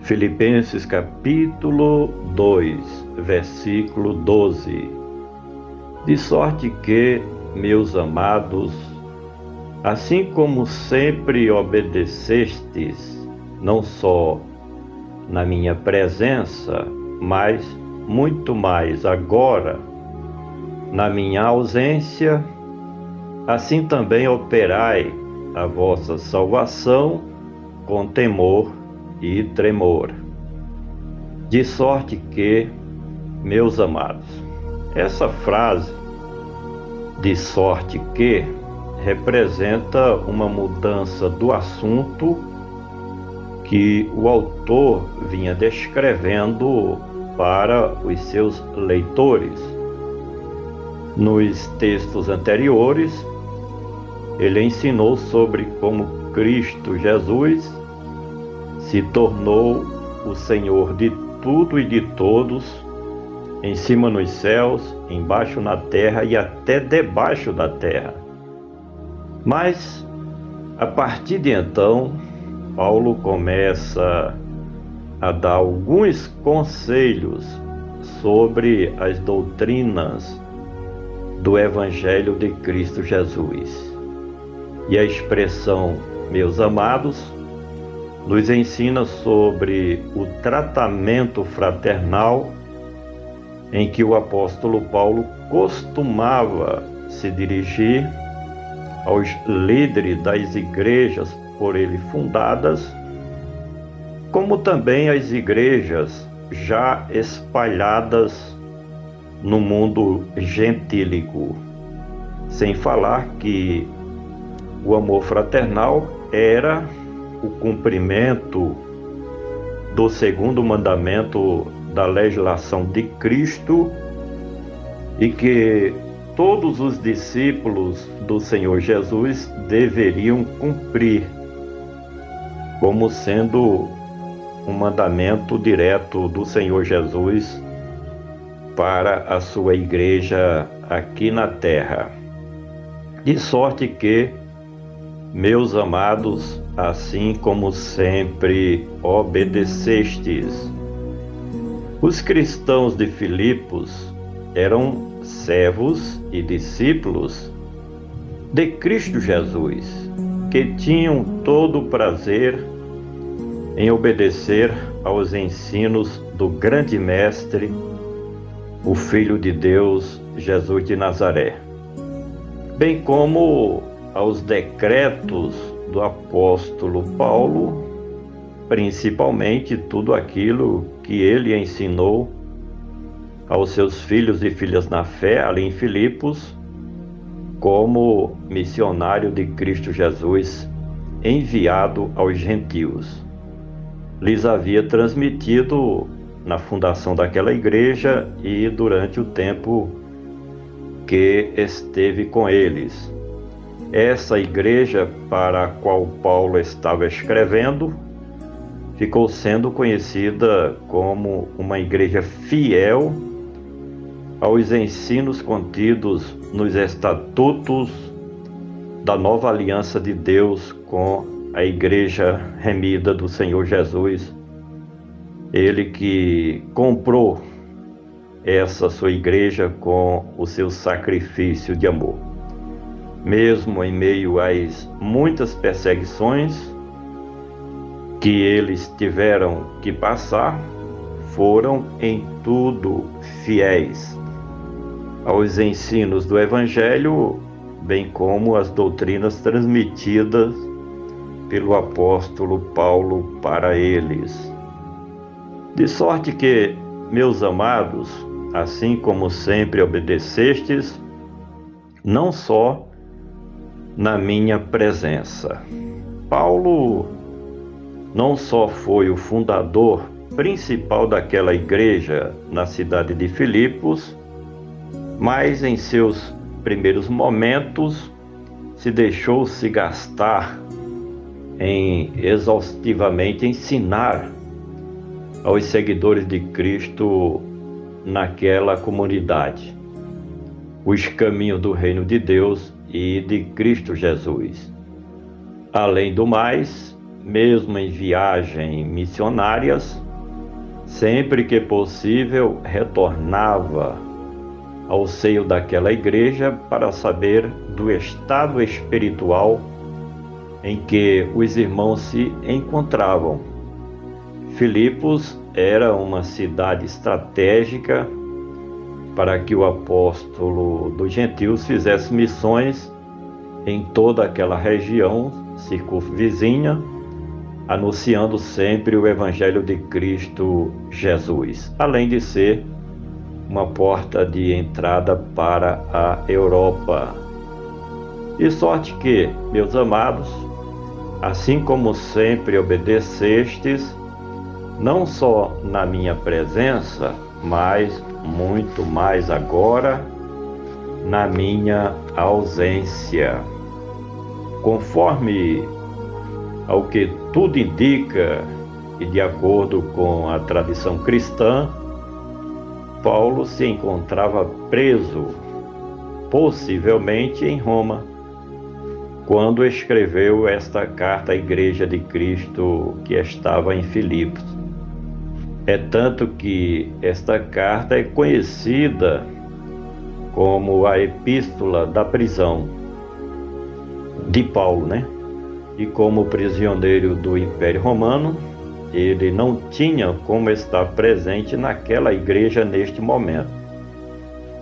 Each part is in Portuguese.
Filipenses capítulo 2, versículo 12. De sorte que, meus amados, assim como sempre obedecestes, não só na minha presença, mas muito mais agora, na minha ausência, assim também operai a vossa salvação com temor e tremor. De sorte que, meus amados, essa frase, de sorte que, representa uma mudança do assunto que o autor vinha descrevendo para os seus leitores. Nos textos anteriores, ele ensinou sobre como Cristo Jesus se tornou o Senhor de tudo e de todos, em cima nos céus, embaixo na terra e até debaixo da terra. Mas, a partir de então, Paulo começa a dar alguns conselhos sobre as doutrinas do Evangelho de Cristo Jesus. E a expressão, meus amados, nos ensina sobre o tratamento fraternal em que o apóstolo Paulo costumava se dirigir aos líderes das igrejas por ele fundadas, como também às igrejas já espalhadas no mundo gentílico. Sem falar que o amor fraternal era o cumprimento do segundo mandamento da legislação de Cristo e que todos os discípulos do Senhor Jesus deveriam cumprir, como sendo um mandamento direto do Senhor Jesus para a sua igreja aqui na terra. De sorte que, meus amados, assim como sempre obedecestes. Os cristãos de Filipos eram servos e discípulos de Cristo Jesus, que tinham todo o prazer em obedecer aos ensinos do grande mestre, o Filho de Deus, Jesus de Nazaré, bem como aos decretos do apóstolo Paulo, principalmente tudo aquilo que ele ensinou aos seus filhos e filhas na fé, ali em Filipos, como missionário de Cristo Jesus, enviado aos gentios. Lhes havia transmitido na fundação daquela igreja e durante o tempo que esteve com eles. Essa igreja para a qual Paulo estava escrevendo ficou sendo conhecida como uma igreja fiel aos ensinos contidos nos estatutos da nova aliança de Deus com a igreja remida do Senhor Jesus. Ele que comprou essa sua igreja com o seu sacrifício de amor. Mesmo em meio às muitas perseguições que eles tiveram que passar, foram em tudo fiéis aos ensinos do Evangelho, bem como às doutrinas transmitidas pelo apóstolo Paulo para eles. De sorte que, meus amados, assim como sempre obedecestes, não só na minha presença. Paulo não só foi o fundador principal daquela igreja na cidade de Filipos, mas em seus primeiros momentos se deixou-se gastar em exaustivamente ensinar aos seguidores de Cristo naquela comunidade os caminhos do reino de Deus e de Cristo Jesus. Além do mais, mesmo em viagens missionárias, sempre que possível retornava ao seio daquela igreja para saber do estado espiritual em que os irmãos se encontravam. Filipos era uma cidade estratégica para que o apóstolo dos gentios fizesse missões em toda aquela região circunvizinha, anunciando sempre o Evangelho de Cristo Jesus, além de ser uma porta de entrada para a Europa. De sorte que, meus amados, assim como sempre obedecestes, não só na minha presença, mas muito mais agora na minha ausência. Conforme ao que tudo indica e de acordo com a tradição cristã, Paulo se encontrava preso, possivelmente em Roma, quando escreveu esta carta à Igreja de Cristo que estava em Filipos. É tanto que esta carta é conhecida como a Epístola da prisão de Paulo, né? E como prisioneiro do Império Romano, ele não tinha como estar presente naquela igreja neste momento.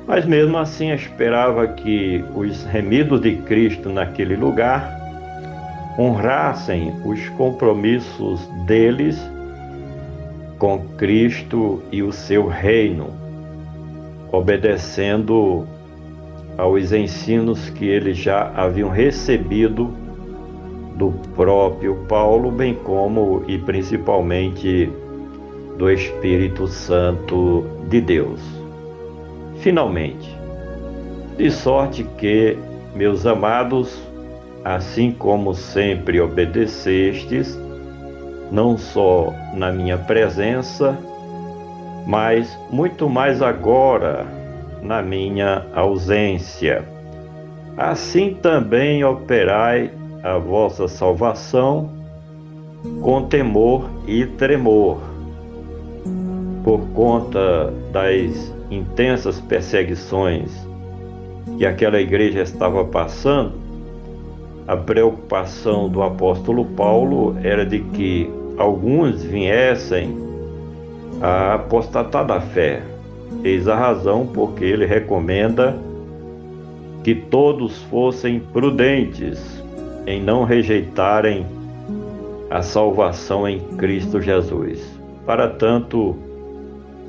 Mas mesmo assim esperava que os remidos de Cristo naquele lugar honrassem os compromissos deles com Cristo e o seu reino, obedecendo aos ensinos que eles já haviam recebido do próprio Paulo, bem como e principalmente do Espírito Santo de Deus. Finalmente, de sorte que, meus amados, assim como sempre obedecestes, não só na minha presença, mas muito mais agora na minha ausência. Assim também operai a vossa salvação com temor e tremor, por conta das intensas perseguições que aquela igreja estava passando. A preocupação do apóstolo Paulo era de que alguns viessem a apostatar da fé. Eis a razão porque ele recomenda que todos fossem prudentes em não rejeitarem a salvação em Cristo Jesus. Para tanto,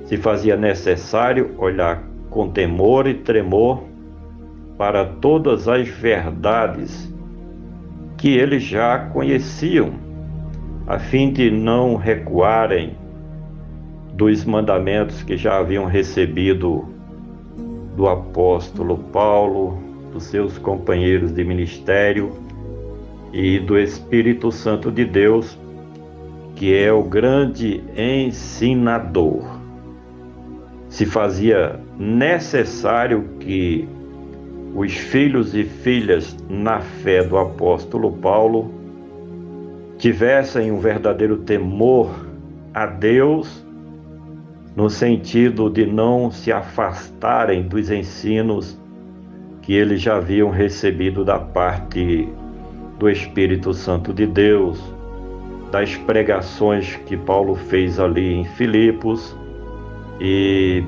se fazia necessário olhar com temor e tremor para todas as verdades que eles já conheciam, a fim de não recuarem dos mandamentos que já haviam recebido do apóstolo Paulo, dos seus companheiros de ministério e do Espírito Santo de Deus, que é o grande ensinador. Se fazia necessário que os filhos e filhas na fé do apóstolo Paulo tivessem um verdadeiro temor a Deus, no sentido de não se afastarem dos ensinos que eles já haviam recebido da parte do Espírito Santo de Deus, das pregações que Paulo fez ali em Filipos, e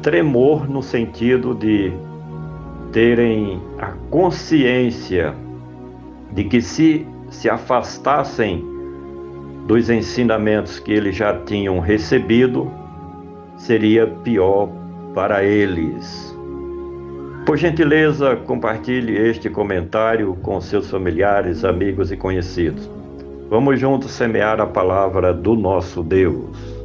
tremor no sentido de terem a consciência de que se afastassem dos ensinamentos que eles já tinham recebido, seria pior para eles. Por gentileza, compartilhe este comentário com seus familiares, amigos e conhecidos. Vamos juntos semear a palavra do nosso Deus.